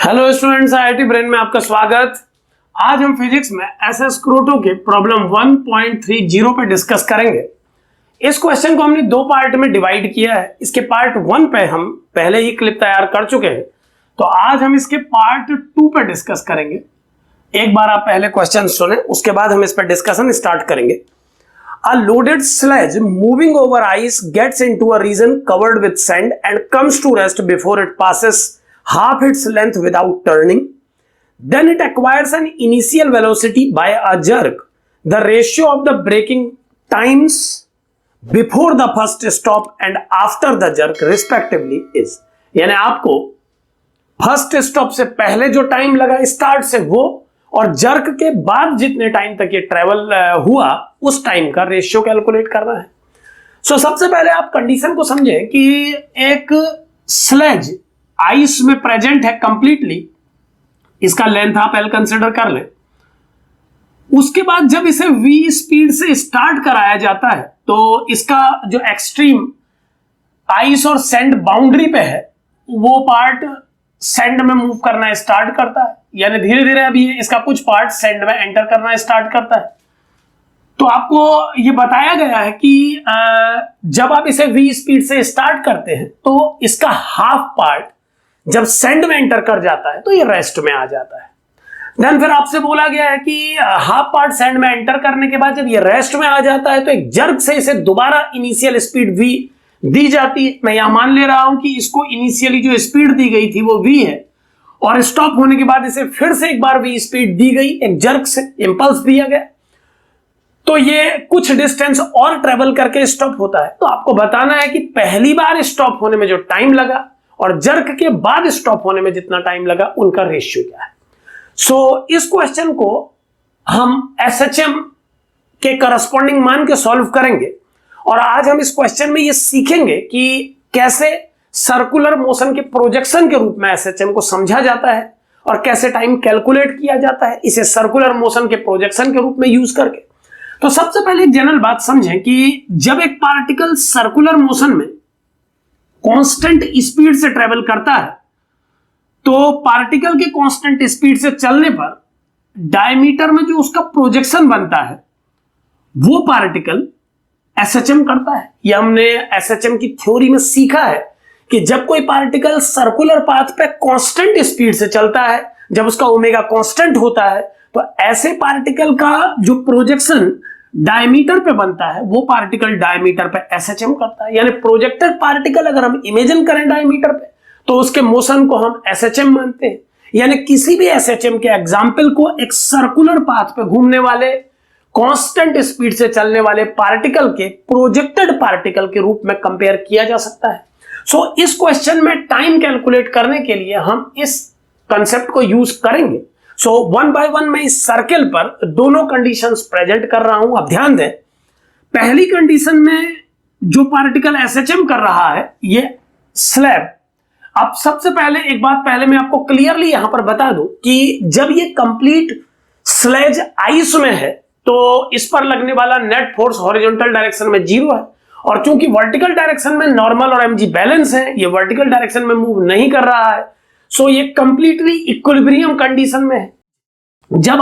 Hello students, IIT brain में आपका स्वागत। आज हम फिजिक्स में एसएस स्क्रूटो के प्रॉब्लम 1.30 पे डिस्कस करेंगे। इस क्वेश्चन को हमने दो पार्ट में डिवाइड किया है। इसके पार्ट 1 पे हम पहले ही क्लिप तैयार कर चुके हैं, तो आज हम इसके पार्ट 2 पे डिस्कस करेंगे। एक बार आप पहले क्वेश्चन सुने, उसके बाद हम इस पर डिस्कशन स्टार्ट करेंगे। A loaded sledge moving over ice gets into a region covered with sand and comes to rest before it passes half its length without turning. Then it acquires an initial velocity by a jerk. The ratio of the braking times before the first stop and after the jerk respectively is, यानी आपको first stop से पहले जो time लगा start से वो और jerk के बाद जितने टाइम तक ये ट्रेवल हुआ उस टाइम का रेशियो कैलकुलेट करना है। सो सबसे पहले आप कंडीशन को समझें कि एक स्लेज आइस में प्रेजेंट है कंप्लीटली, इसका लेंथ आप एल कंसिडर कर लें। उसके बाद जब इसे वी स्पीड से स्टार्ट कराया जाता है तो इसका जो एक्सट्रीम आइस और सैंड बाउंड्री पे है वो पार्ट सैंड में मूव करना स्टार्ट करता है, यानी धीरे धीरे अभी इसका कुछ पार्ट सैंड में एंटर करना स्टार्ट करता है। तो आपको ये बताया गया है कि जब आप इसे वी स्पीड से स्टार्ट करते हैं तो इसका हाफ पार्ट जब सैंड में एंटर कर जाता है तो ये रेस्ट में आ जाता है। देन फिर आपसे बोला गया है कि हाफ पार्ट सैंड में एंटर करने के बाद जब ये रेस्ट में आ जाता है तो एक जर्क से इसे दोबारा इनिशियल स्पीड वी दी जाती है। मैं यहां मान ले रहा हूं कि इसको इनिशियली जो स्पीड दी गई थी वो v है और स्टॉप होने के बाद इसे फिर से एक बार v स्पीड दी गई, एक जर्क से इंपल्स दिया गया तो ये कुछ डिस्टेंस और ट्रेवल करके स्टॉप होता है। तो आपको बताना है कि पहली बार स्टॉप होने में जो टाइम लगा और जर्क के बाद स्टॉप होने में जितना टाइम लगा उनका रेशियो क्या है। सो इस क्वेश्चन को हम एसएचएम के करस्पॉन्डिंग मान के सॉल्व करेंगे और आज हम इस क्वेश्चन में ये सीखेंगे कि कैसे सर्कुलर मोशन के प्रोजेक्शन के रूप में एसएचएम को समझा जाता है और कैसे टाइम कैलकुलेट किया जाता है इसे सर्कुलर मोशन के प्रोजेक्शन के रूप में यूज करके। तो सबसे पहले एक जनरल बात समझें कि जब एक पार्टिकल सर्कुलर मोशन में कांस्टेंट स्पीड से ट्रेवल करता है तो पार्टिकल के कांस्टेंट स्पीड से चलने पर डायमीटर में जो उसका प्रोजेक्शन बनता है वो पार्टिकल एसएचएम करता है। ये हमने एसएचएम की थ्योरी में सीखा है कि जब कोई पार्टिकल सर्कुलर पाथ पे कांस्टेंट स्पीड से चलता है, जब उसका ओमेगा कांस्टेंट होता है तो ऐसे पार्टिकल का जो प्रोजेक्शन डायमीटर पे बनता है वो पार्टिकल डायमीटर पे एसएचएम करता है। यानी प्रोजेक्टेड पार्टिकल अगर हम इमेजिन करें डायमीटर पे तो उसके मोशन को हम एसएचएम मानते हैं। यानी किसी भी एसएचएम के एग्जाम्पल को एक सर्कुलर पाथ पे घूमने वाले कांस्टेंट स्पीड से चलने वाले पार्टिकल के प्रोजेक्टेड पार्टिकल के रूप में कंपेयर किया जा सकता है। सो इस क्वेश्चन में टाइम कैलकुलेट करने के लिए हम इस कंसेप्ट को यूज करेंगे। सो वन बाय वन मैं इस सर्कल पर दोनों कंडीशंस प्रेजेंट कर रहा हूं। अब ध्यान दें, पहली कंडीशन में जो पार्टिकल एसएचएम कर रहा है ये स्लैब। अब सबसे पहले एक बात पहले मैं आपको क्लियरली यहां पर बता दूं कि जब ये कंप्लीट स्लेज आइस में है तो इस पर लगने वाला नेट फोर्स हॉरिजॉन्टल डायरेक्शन में 0 है और क्योंकि वर्टिकल डायरेक्शन में नॉर्मल और एमजी बैलेंस है, ये वर्टिकल डायरेक्शन में मूव नहीं कर रहा है। सो ये कंप्लीटली इक्विलिब्रियम कंडीशन में है। जब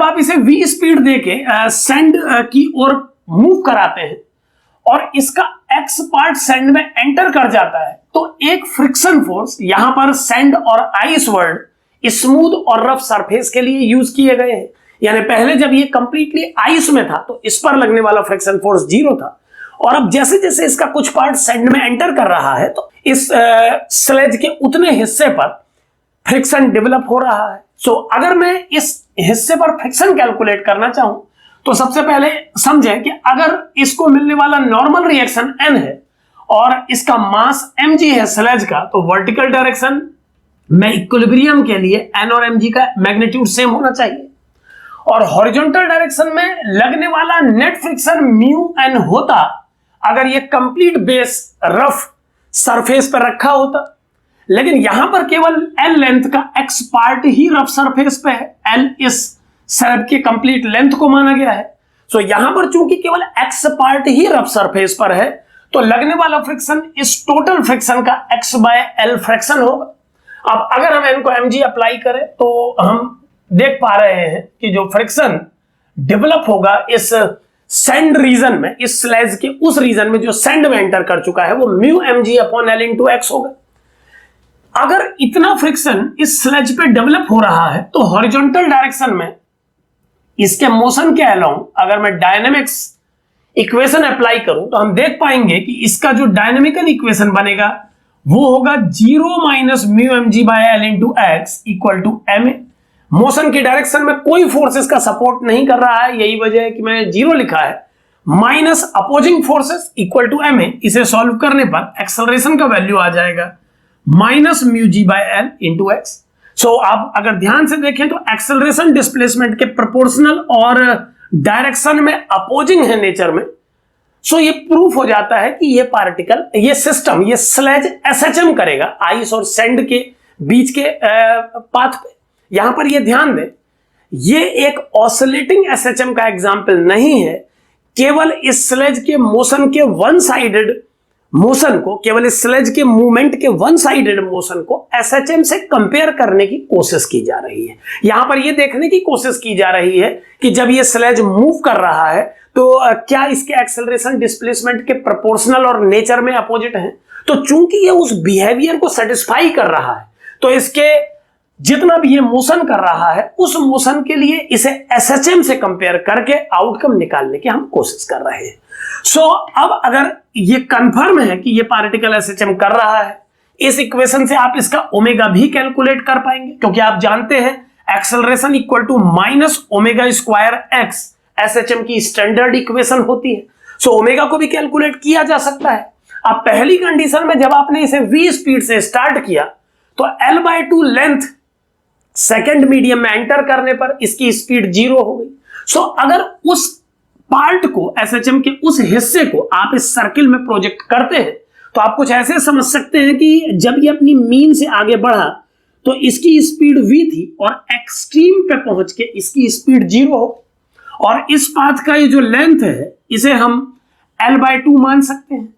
आप इसे v स्पीड देके सैंड की ओर मूव कराते हैं और इसका x पार्ट सैंड में एंटर कर जाता है तो एक फ्रिक्शन फोर्स यहां पर सैंड और आइस वर्ड स्मूथ और रफ सरफेस के लिए यूज किए गए हैं। यानी पहले जब ये कंप्लीटली आइस में था तो इस पर लगने वाला फ्रिक्शन फोर्स 0 था और अब जैसे जैसे इसका कुछ पार्ट सैंड में एंटर कर रहा है तो इस स्लेज के उतने हिस्से पर फ्रिक्शन डेवलप हो रहा है। सो अगर मैं इस हिस्से पर फ्रिक्शन कैलकुलेट करना चाहूं तो सबसे पहले समझें कि अगर इसको मिलने वाला नॉर्मल रिएक्शन n है और इसका मास mg है स्लेज का, तो वर्टिकल डायरेक्शन में इक्विलिब्रियम के लिए n और mg का मैग्नीट्यूड सेम होना चाहिए और हॉरिजॉन्टल डायरेक्शन में लगने वाला नेट फ्रिक्शन म्यू एन होता अगर ये कंप्लीट बेस रफ सरफेस पर रखा होता, लेकिन यहां पर केवल एल लेंथ का एक्स पार्ट ही रफ सरफेस पे है। एल इस स्लैब की कंप्लीट लेंथ को माना गया है। सो यहां पर चूंकि केवल एक्स पार्ट ही रफ सरफेस पर है तो लगने वाला फ्रिक्शन इस टोटल फ्रिक्शन का x बाय एल फ्रैक्शन होगा। अब अगर हम इनको mg अप्लाई करें तो हम देख पा रहे हैं कि जो फ्रिक्शन डेवलप होगा इस सेंड रीजन में, इस स्लेज के उस रीजन में जो सेंड में एंटर कर चुका है, वो mu mg upon l into x होगा। अगर इतना फ्रिक्शन इस स्लेज पे डेवलप हो रहा है तो हॉरिजॉन्टल डायरेक्शन में इसके मोशन के अलोंग अगर मैं डायनेमिक्स इक्वेशन अप्लाई करूं तो हम देख पाएंगे कि इसका जो डायनेमिकल इक्वेशन बनेगा वो होगा 0 minus mu mg by l into x equal to ma। Motion की डायरेक्शन में कोई फोर्सेस का सपोर्ट नहीं कर रहा है, यही वजह है कि मैंने 0 लिखा है, minus opposing forces equal to ma। इसे सॉल्व करने पर एक्सेलरेशन का वैल्यू आ जाएगा minus mu g by l into x. So आप अगर ध्यान से देखें तो एक्सेलरेशन डिस्प्लेसमेंट के प्रोपोर्शनल और डायरेक्शन में अपोजिंग है नेचर में। सो ये प्रूफ हो जाता है कि ये पार्टिकल, ये सिस्टम, ये स्लेज एसएचएम करेगा आइस और सैंड के बीच के पाथ पे। यहां पर ये ध्यान दें, ये एक ऑसिलेटिंग एसएचएम का एग्जाम्पल नहीं है, केवल इस स्लेज के मोशन के वन साइडेड मोशन को, केवल इस स्लेज के मूवमेंट के वन साइडेड मोशन को एसएचएम से कंपेयर करने की कोशिश की जा रही है। यहां पर यह देखने की कोशिश की जा रही है कि जब यह स्लेज मूव कर रहा है तो क्या इसके एक्सेलरेशन डिस्प्लेसमेंट के प्रोपोर्शनल और नेचर में अपोजिट हैं। तो चूंकि ये उस बिहेवियर को सेटिस्फाई कर रहा है तो इसके जितना भी ये मोशन कर रहा है उस मोशन के लिए इसे एसएचएम से कंपेयर करके आउटकम निकालने की हम कोशिश कर रहे हैं। सो अब अगर ये कंफर्म है कि ये पार्टिकल एसएचएम कर रहा है, इस इक्वेशन से आप इसका ओमेगा भी कैलकुलेट कर पाएंगे, क्योंकि आप जानते हैं acceleration equal to minus omega square x SHM की स्टैंडर्ड इक्वेशन होती है। सो ओमेगा को भी कैलकुलेट किया जा सकता है। अब पहली कंडीशन में जब आपने इसे v स्पीड से स्टार्ट किया तो l/2 लेंथ सेकेंड मीडियम में एंटर करने पर इसकी स्पीड 0 हो गई। सो अगर उस पार्ट को, एसएचएम के उस हिस्से को आप इस सर्किल में प्रोजेक्ट करते हैं तो आप कुछ ऐसे समझ सकते हैं कि जब ये अपनी मीन से आगे बढ़ा तो इसकी स्पीड v थी और एक्सट्रीम पे पहुंच के इसकी स्पीड 0 हो, और इस पाथ का ये जो लेंथ है इसे हम l/2 मान सकते हैं,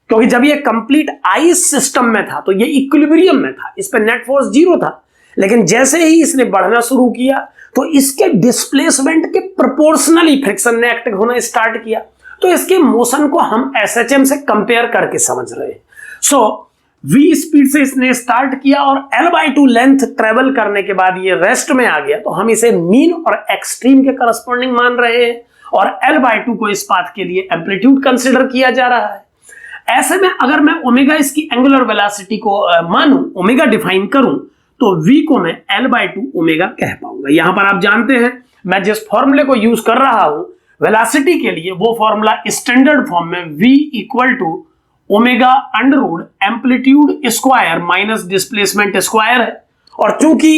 क्योंकि जब ये कंप्लीट आइस सिस्टम में था तो ये इक्विलिब्रियम में था, इस पे नेट फोर्स 0 था। लेकिन जैसे ही इसने बढ़ना शुरू किया तो इसके डिस्प्लेसमेंट के प्रोपोर्शनली फ्रिक्शन ने एक्ट होना स्टार्ट किया, तो इसके मोशन को हम एसएचएम से कंपेयर करके समझ रहे हैं। सो v स्पीड से इसने स्टार्ट किया और l/2 लेंथ ट्रेवल करने के बाद ये रेस्ट में आ गया, तो हम इसे मीन और एक्सट्रीम के करस्पॉन्डिंग मान रहे हैं और l/2 को इस पाथ के लिए एम्पलीट्यूड कंसिडर किया जा रहा है। ऐसे में अगर मैं ओमेगा इसकी एंगुलर वेलोसिटी को मानूं, ओमेगा डिफाइन करूं, तो v को मैं l/2 ओमेगा कह पाऊंगा। यहां पर आप जानते हैं मैं जिस फॉर्मूले को यूज कर रहा हूं वेलोसिटी के लिए, वो फॉर्मूला स्टैंडर्ड फॉर्म में v equal to omega under root amplitude square minus displacement square है। और चूंकि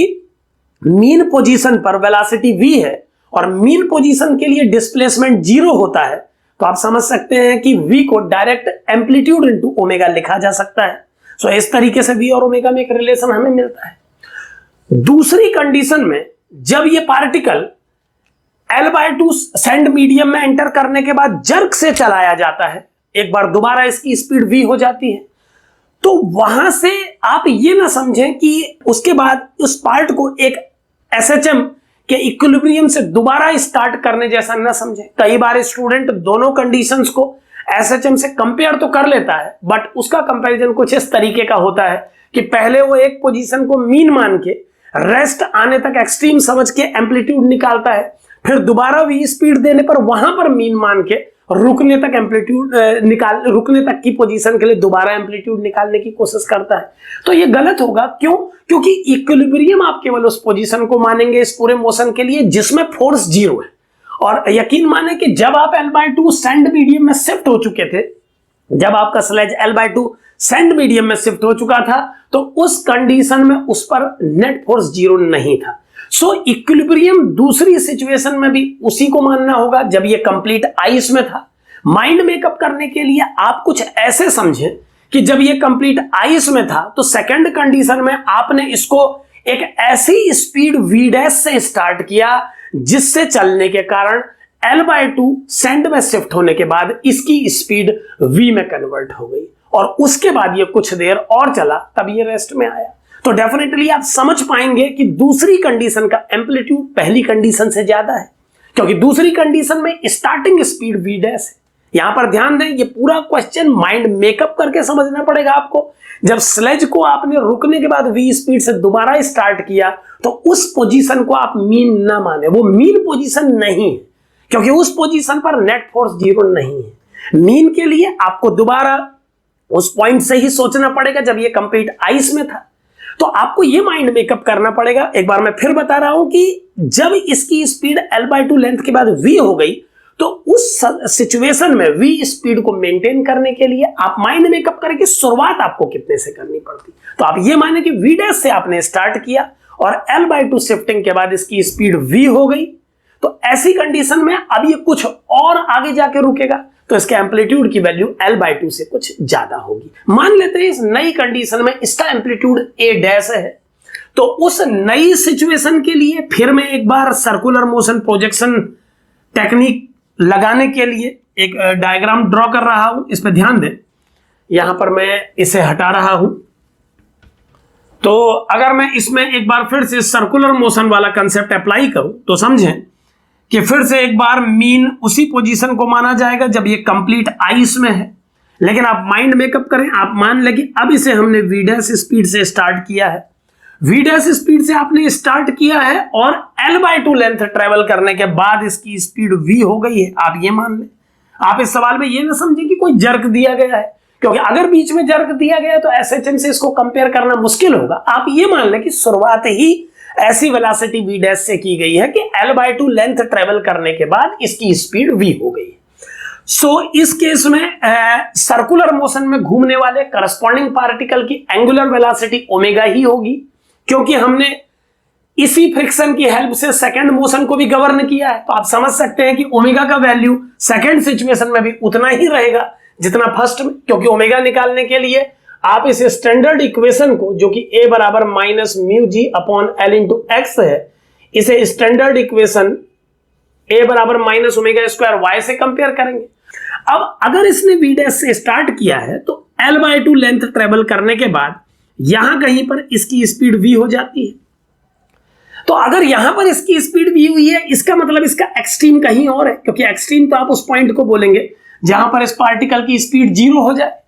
मीन पोजीशन पर वेलोसिटी v है और मीन पोजीशन के लिए डिस्प्लेसमेंट 0 होता है, तो आप समझ सकते हैं कि v को डायरेक्ट एम्पलीट्यूड इनटू ओमेगा लिखा जा सकता है। सो इस तरीके से v और ओमेगा में एक रिलेशन हमें मिलता है। दूसरी कंडीशन में जब ये पार्टिकल l/2 सेंड मीडियम में एंटर करने के बाद जर्क से चलाया जाता है, एक बार दोबारा इसकी स्पीड v हो जाती है, तो वहां से आप ये ना समझें कि उसके बाद उस पार्ट को एक एसएचएम के इक्विलिब्रियम से दोबारा स्टार्ट करने जैसा ना समझें। कई बार स्टूडेंट दोनों कंडीशंस को एसएचएम से कंपेयर तो कर लेता है, बट उसका कंपैरिजन कुछ इस तरीके का होता है कि पहले वो एक पोजीशन को मीन मान के रेस्ट आने तक एक्सट्रीम समझ के एम्पलीट्यूड निकालता है, फिर दोबारा v स्पीड देने पर वहां पर मीन मान के रुकने तक एम्पलीट्यूड रुकने तक की पोजीशन के लिए दोबारा एम्पलीट्यूड निकालने की कोशिश करता है। तो ये गलत होगा। क्यों? क्योंकि इक्विलिब्रियम आप केवल उस पोजीशन को मानेंगे इस पूरे मोशन के लिए जिसमें फोर्स 0 है। और यकीन माने कि जब आप l/2 सेंड मीडियम में शिफ्ट हो चुके थे, जब आपका स्लेज l/2 सेंड मीडियम में शिफ्ट हो चुका था, तो उस कंडीशन में उस पर नेट फोर्स 0 नहीं था। सो इक्विलिब्रियम दूसरी सिचुएशन में भी उसी को मानना होगा जब ये कंप्लीट आइस में था। माइंड मेकअप करने के लिए आप कुछ ऐसे समझें कि जब ये कंप्लीट आइस में था तो सेकंड कंडीशन में आपने इसको एक ऐसी स्पीड v' से स्टार्ट किया जिससे चलने के कारण l/2 सेंड में शिफ्ट होने के बाद इसकी स्पीड v में कन्वर्ट हो गई, और उसके बाद ये कुछ देर और चला तब ये रेस्ट में आया। तो डेफिनेटली आप समझ पाएंगे कि दूसरी कंडीशन का एम्पलीट्यूड पहली कंडीशन से ज्यादा है, क्योंकि दूसरी कंडीशन में स्टार्टिंग स्पीड v डैश है। यहां पर ध्यान दें, ये पूरा क्वेश्चन माइंड मेकअप करके समझना पड़ेगा आपको। जब स्लेज को आपने रुकने के बाद v स्पीड से दोबारा स्टार्ट किया तो उस पोजीशन को आप मीन ना माने, वो मीन पोजीशन नहीं है, क्योंकि उस पोजीशन पर नेट फोर्स 0 नहीं है। मीन के लिए आपको दोबारा उस पॉइंट से ही सोचना पड़ेगा जब ये कंप्लीट आइस में था। तो आपको ये माइंड मेकअप करना पड़ेगा। एक बार मैं फिर बता रहा हूं कि जब इसकी स्पीड L/2 लेंथ के बाद v हो गई तो उस सिचुएशन में v स्पीड को मेंटेन करने के लिए आप माइंड मेकअप करें कि शुरुआत आपको कितने से करनी पड़ती। तो आप ये माने कि v डैश से आपने स्टार्ट किया और L/2 शिफ्टिंग के बाद इसकी स्पीड v हो गई। तो ऐसी कंडीशन में अब ये कुछ और आगे जाके रुकेगा, तो इसके एम्पलीट्यूड की वैल्यू L/2 से कुछ ज्यादा होगी। मान लेते हैं इस नई कंडीशन में इसका एम्पलीट्यूड a डैश है, तो उस नई सिचुएशन के लिए फिर मैं एक बार सर्कुलर मोशन प्रोजेक्शन टेक्निक लगाने के लिए एक डायग्राम ड्रॉ कर रहा हूं। इस पर ध्यान दें, यहां पर मैं इसे हटा रहा हूं। तो अगर मैं इसमें एक बार फिर से सर्कुलर मोशन वाला कंसेप्ट अप्लाई करूं तो समझें कि फिर से एक बार मीन उसी पोजीशन को माना जाएगा जब ये कंप्लीट आइस में है। लेकिन आप माइंड मेकअप करें, आप मान लें कि अब इसे हमने v डैश स्पीड से स्टार्ट किया है। v डैश स्पीड से आपने स्टार्ट किया है और L/2 लेंथ ट्रेवल करने के बाद इसकी स्पीड v हो गई है, आप ये मान लें। आप इस सवाल में ये ना समझें कि कोई जर्क दिया गया है, क्योंकि अगर बीच में जर्क दिया गया तो SHM से इसको कंपेयर करना मुश्किल होगा। आप ये मान लें कि शुरुआत ही ऐसी वेलोसिटी v डैश से की गई है कि L/2 लेंथ ट्रेवल करने के बाद इसकी स्पीड v हो गई है। सो इस केस में सर्कुलर मोशन में घूमने वाले करस्पॉन्डिंग पार्टिकल की एंगुलर वेलोसिटी ओमेगा ही होगी, क्योंकि हमने इसी फ्रिक्शन की हेल्प से सेकंड मोशन को भी गवर्न किया है। तो आप समझ सकते हैं कि ओमेगा का वैल्यू सेकंड सिचुएशन में भी उतना ही रहेगा जितना फर्स्ट में, क्योंकि ओमेगा निकालने के लिए आप इस स्टैंडर्ड इक्वेशन को, जो कि a बराबर माइनस म्यू जी अपॉन एल इंटू एक्स है, इसे स्टैंडर्ड इक्वेशन a बराबर माइनस ओमेगा स्क्वायर वाई से कंपेयर करेंगे। अब अगर इसने v डैश से स्टार्ट किया है तो L/2 लेंथ ट्रेवल करने के बाद यहां कहीं पर इसकी स्पीड v हो जाती है। तो अगर यहां पर इसकी स्पीड v हुई है, इसका मतलब इसका एक्सट्रीम कहीं और है, क्योंकि एक्सट्रीम तो आप उस पॉइंट को बोलेंगे जहां पर इस पार्टिकल की स्पीड 0 हो जाए।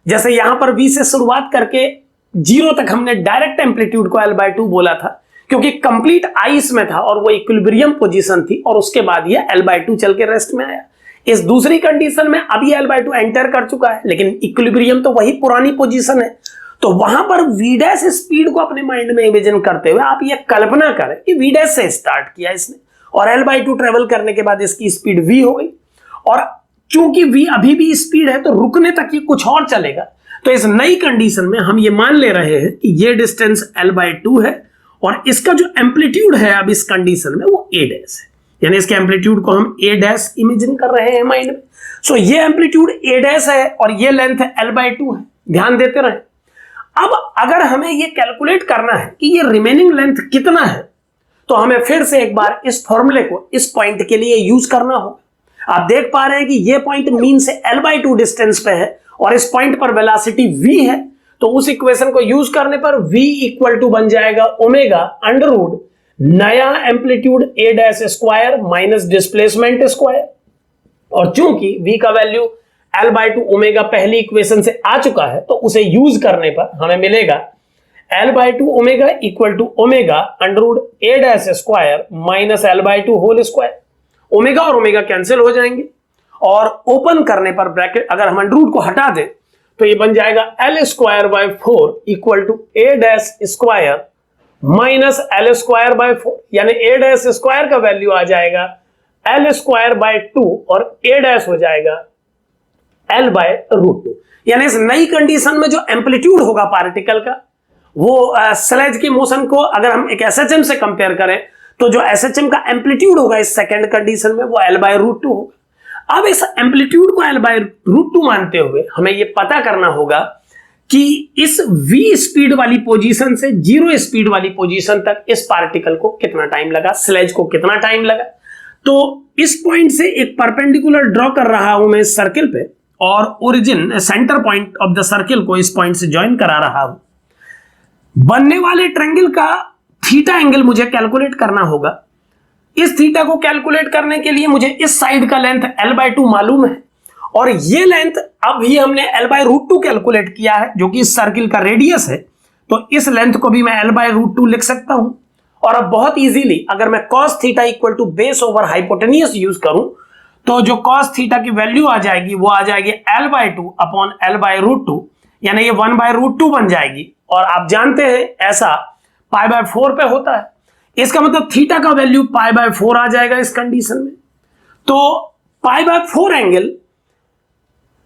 जैसे यहां पर v से शुरुआत करके 0 तक हमने डायरेक्ट एम्पलीट्यूड को L/2 बोला था, क्योंकि कंप्लीट आइस में था और वो इक्विलिब्रियम पोजीशन थी, और उसके बाद ये L/2 चल के रेस्ट में आया। इस दूसरी कंडीशन में अब ये L/2 एंटर कर चुका है, लेकिन इक्विलिब्रियम तो वही पुरानी पोजीशन है। तो वहां पर v डैश स्पीड को अपने माइंड में इमेजिन करते हुए आप ये कल्पना करें कि v डैश से स्टार्ट किया इसने और L/2 ट्रेवल करने के बाद इसकी स्पीड v हो गई, और चूंकि v अभी भी स्पीड है तो रुकने तक ये कुछ और चलेगा। तो इस नई कंडीशन में हम ये मान ले रहे हैं कि ये डिस्टेंस L/2 है और इसका जो एम्पलीट्यूड है अब इस कंडीशन में वो a डैश है, यानी इसके एम्पलीट्यूड को हम a डैश इमेजिन कर रहे हैं माइंड में। सो ये एम्पलीट्यूड a डैश है और ये लेंथ L/2 है, ध्यान देते रहे। अब अगर हमें ये कैलकुलेट करना है कि ये रिमेनिंग लेंथ कितना है, तो हमें फिर से एक बार इस फॉर्मूले को इस पॉइंट के लिए यूज करना होगा। आप देख पा रहे हैं कि ये पॉइंट मीन से L/2 डिस्टेंस पे है और इस पॉइंट पर वेलोसिटी v है, तो उस इक्वेशन को यूज करने पर v इक्वल टू बन जाएगा ओमेगा अंडर रूट नया amplitude a dash square minus displacement square, और चूंकि v का वैल्यू L/2 ओमेगा पहली इक्वेशन से आ चुका है, तो उसे यूज करने पर हमें मिलेगा L/2 omega equal to omega under root a dash square minus L/2 whole square. Omega और ओमेगा कैंसिल हो जाएंगे और ओपन करने पर ब्रैकेट अगर हम अंडर रूट को हटा दें तो ये बन जाएगा L square by 4 equal to a dash square minus L square by 4, यानी a डैश स्क्वायर का वैल्यू आ जाएगा L स्क्वायर बाय 2 और a डैश हो जाएगा L बाय रूट 2। यानी इस नई कंडीशन में जो एम्पलीट्यूड होगा पार्टिकल का, वो स्लेज की मोशन को अगर हम एक SHM से कंपेयर करें तो जो SHM का एम्पलीट्यूड होगा इस सेकंड कंडीशन में वो L बाय रूट 2 होगा। अब इस एम्पलीट्यूड को L बाय रूट 2 मानते हुए हमें ये पता करना होगा कि इस v स्पीड वाली पोजीशन से 0 स्पीड वाली पोजीशन तक इस पार्टिकल को कितना टाइम लगा, स्लेज को कितना टाइम लगा। तो इस पॉइंट से एक परपेंडिकुलर ड्रॉ कर रहा हूं मैं इस सर्किल पे, और origin centre point of the circle को इस पॉइंट से ज्वाइन करा रहा हूं। बनने वाले ट्रायंगल का थीटा एंगल मुझे कैलकुलेट करना होगा। इस थीटा को कैलकुलेट करने के लिए मुझे इस साइड का लेंथ l/2 मालूम है, और ये लेंथ अभी हमने l/√2 कैलकुलेट किया है, जो कि इस सर्किल का रेडियस है। तो इस लेंथ को भी मैं l/√2 लिख सकता हूं। और अब बहुत इजीली अगर मैं cos theta equal to base over hypotenuse use करूं, तो जो cos थीटा की वैल्यू आ जाएगी वो आ जाएगी l/2 अपॉन l/√2, यानी ये 1/√2 बन जाएगी। और आप जानते हैं ऐसा π/4 पे होता है, इसका मतलब थीटा का वैल्यू π/4 आ जाएगा इस कंडीशन में। तो π/4 एंगल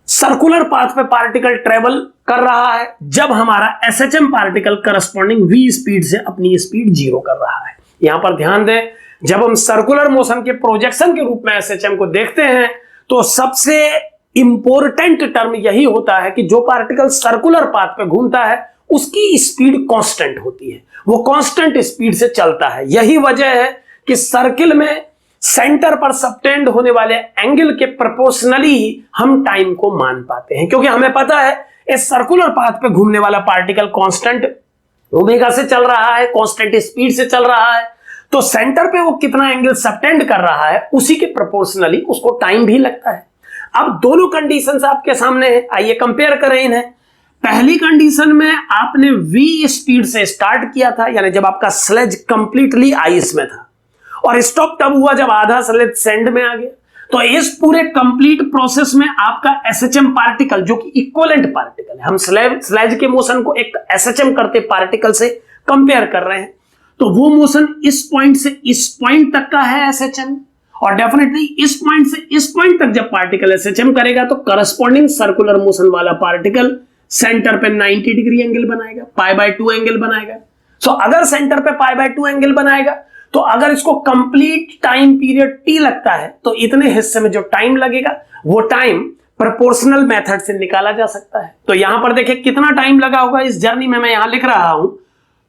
सर्कुलर पाथ पे पार्टिकल ट्रेवल कर रहा है जब हमारा SHM particle corresponding v speed से अपनी स्पीड 0 कर रहा है। यहां पर ध्यान दें, जब हम सर्कुलर मोशन के प्रोजेक्शन के रूप में एसएचएम को देखते हैं तो सबसे इंपॉर्टेंट टर्म यही होता है कि जो पार्टिकल सर्कुलर पाथ पे घूमता है उसकी स्पीड कांस्टेंट होती है, वो कांस्टेंट स्पीड से चलता है। यही वजह है कि सर्किल में सेंटर पर सबटेंड होने वाले एंगल के प्रोपोर्शनली ही हम टाइम को मान पाते हैं, क्योंकि हमें पता है इस सर्कुलर पाथ पे घूमने वाला पार्टिकल कांस्टेंट ओमेगा से चल रहा है, कांस्टेंट स्पीड से चल रहा है। तो सेंटर पे वो कितना एंगल सबटेंड कर रहा है उसी के प्रोपोर्शनली उसको टाइम भी लगता है। अब दोनों कंडीशंस आपके सामने है, आइए कंपेयर करें इन्हें। पहली कंडीशन में आपने v स्पीड से स्टार्ट किया था, यानी जब आपका स्लेज कंप्लीटली आइस में था, और स्टॉप तब हुआ जब आधा स्लेज सैंड में आ गया। तो इस पूरे कंप्लीट प्रोसेस में आपका एसएचएम पार्टिकल, जो कि इक्विवेलेंट पार्टिकल है, हम स्लेज के मोशन को एक एसएचएम करते पार्टिकल से कंपेयर कर रहे हैं, तो वो मोशन इस पॉइंट से इस पॉइंट तक का है एसएचएम, और डेफिनेटली इस पॉइंट से इस पॉइंट तक जब पार्टिकल एसएचएम करेगा तो करस्पॉन्डिंग सर्कुलर मोशन वाला पार्टिकल सेंटर पे 90 डिग्री एंगल बनाएगा, π/2 एंगल बनाएगा। सो अगर सेंटर पे π/2 एंगल बनाएगा तो अगर इसको कंप्लीट टाइम पीरियड t लगता है तो इतने हिस्से में जो टाइम लगेगा वो टाइम प्रोपोर्शनल मेथड से निकाला जा सकता है। तो यहां पर देखिए कितना टाइम लगा होगा इस जर्नी में, मैं यहां लिख रहा हूं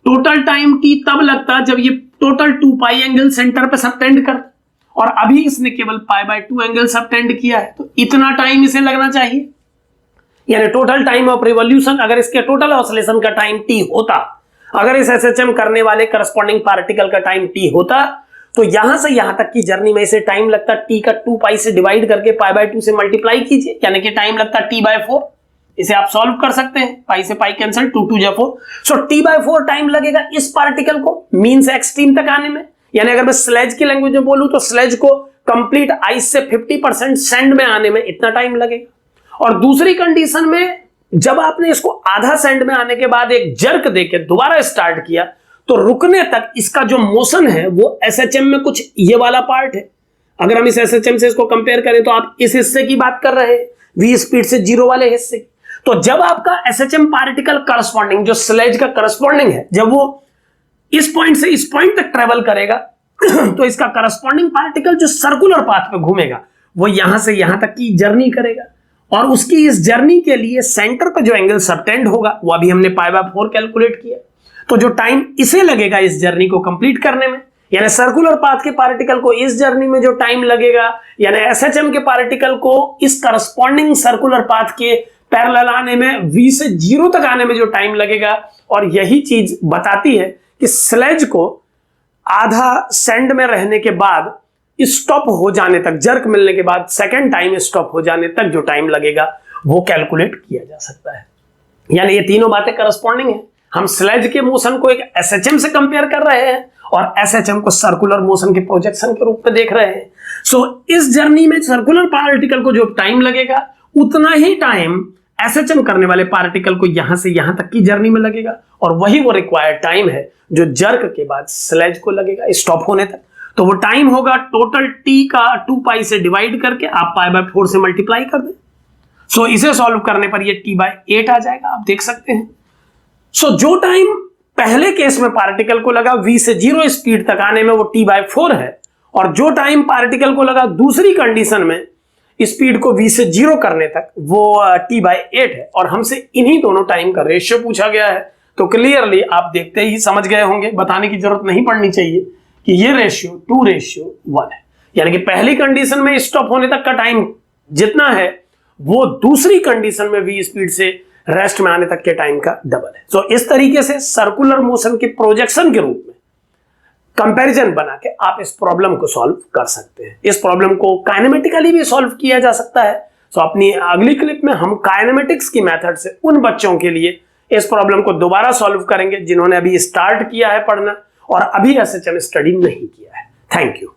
टोटल टाइम t तब लगता जब ये टोटल 2π एंगल सेंटर पे सबटेंड करता, और अभी इसने केवल π/2 एंगल सबटेंड किया है, तो इतना टाइम इसे लगना चाहिए। यानी टोटल टाइम ऑफ रिवॉल्यूशन, अगर इसके टोटल ऑसिलेशन का टाइम t होता, अगर इस एसएचएम करने वाले करस्पॉन्डिंग पार्टिकल का टाइम t होता, तो यहां से यहां तक की जर्नी में इसे टाइम लगता t का 2π से डिवाइड करके π/2 से मल्टीप्लाई कीजिए, यानी कि टाइम लगता t/4। इसे आप सॉल्व कर सकते हैं, पाई से पाई कैंसिल, 2 2 जा 4। सो t/4 टाइम लगेगा इस पार्टिकल को मीन से एक्सट्रीम तक आने में। यानी अगर मैं स्लेज की लैंग्वेज में बोलूं तो स्लेज को कंप्लीट आइस से 50% सैंड में आने में इतना टाइम लगेगा। और दूसरी कंडीशन में जब आपने इसको आधा सैंड में आने के बाद एक जर्क देके दोबारा स्टार्ट किया, तो रुकने तक इसका जो मोशन है वो एसएचएम में कुछ ये वाला पार्ट है। अगर हम इस एसएचएम से इसको कंपेयर करें तो आप इस हिस्से की बात कर रहे हैं, v स्पीड से 0 वाले हिस्से की। तो जब आपका एसएचएम पार्टिकल करस्पॉन्डिंग, जो स्लेज का करस्पॉन्डिंग है, जब वो इस पॉइंट से इस पॉइंट तक ट्रेवल करेगा तो इसका करस्पॉन्डिंग पार्टिकल जो सर्कुलर पाथ पे घूमेगा वो यहां से यहां तक की जर्नी करेगा, और उसकी इस जर्नी के लिए सेंटर पे जो एंगल सबटेंड होगा वो अभी हमने π/4 कैलकुलेट किया। तो जो टाइम इसे लगेगा इस जर्नी को कंप्लीट करने में, यानी सर्कुलर पाथ के पार्टिकल को इस जर्नी में जो टाइम लगेगा, यानी एसएचएम के पार्टिकल को इस करस्पॉन्डिंग सर्कुलर पाथ के पैरेलल आने में, v से 0 तक आने में जो टाइम लगेगा, और यही चीज बताती है कि स्लेज को आधा सैंड में रहने के बाद स्टॉप हो जाने तक, जर्क मिलने के बाद सेकंड टाइम स्टॉप हो जाने तक जो टाइम लगेगा वो कैलकुलेट किया जा सकता है। यानी ये तीनों बातें करस्पॉन्डिंग है। हम स्लेज के मोशन को एक एसएचएम से कंपेयर कर रहे हैं और एसएचएम को सर्कुलर मोशन के प्रोजेक्शन के रूप में देख रहे हैं। सो इस जर्नी में सर्कुलर पार्टिकल को जो टाइम लगेगा उतना ही टाइम एसएचएम करने वाले पार्टिकल को यहां से यहां तक की जर्नी में लगेगा, और वही वो रिक्वायर्ड टाइम है जो जर्क के बाद स्लेज को लगेगा स्टॉप होने तक। तो वो टाइम होगा टोटल t का 2π से डिवाइड करके आप π/4 से मल्टीप्लाई कर दें। सो इसे सॉल्व करने पर ये t/8 आ जाएगा, आप देख सकते हैं। सो जो टाइम पहले केस में पार्टिकल को लगा v से 0 स्पीड तक आने में वो t/4 है, और जो टाइम पार्टिकल को लगा दूसरी कंडीशन में स्पीड को v से 0 करने तक वो t/8 है। और हमसे इन्हीं दोनों टाइम का रेशियो पूछा गया है, तो क्लियरली आप देखते ही समझ गए होंगे, बताने की जरूरत नहीं पड़नी चाहिए कि ये रेशियो 2:1 है। यानी कि पहली कंडीशन में स्टॉप होने तक का टाइम जितना है वो दूसरी कंडीशन में v स्पीड से रेस्ट में आने तक के टाइम का डबल है। सो इस तरीके से सर्कुलर मोशन के प्रोजेक्शन के रूप में कंपैरिजन बना के आप इस प्रॉब्लम को सॉल्व कर सकते हैं। इस प्रॉब्लम को काइनेमेटिकली भी सॉल्व किया जा सकता है। सो अपनी अगली क्लिप में हम काइनेमेटिक्स की मेथड से उन बच्चों के लिए इस प्रॉब्लम को दोबारा सॉल्व करेंगे जिन्होंने अभी स्टार्ट किया है पढ़ना और अभी एसएचएम स्टडी नहीं किया है। Thank you.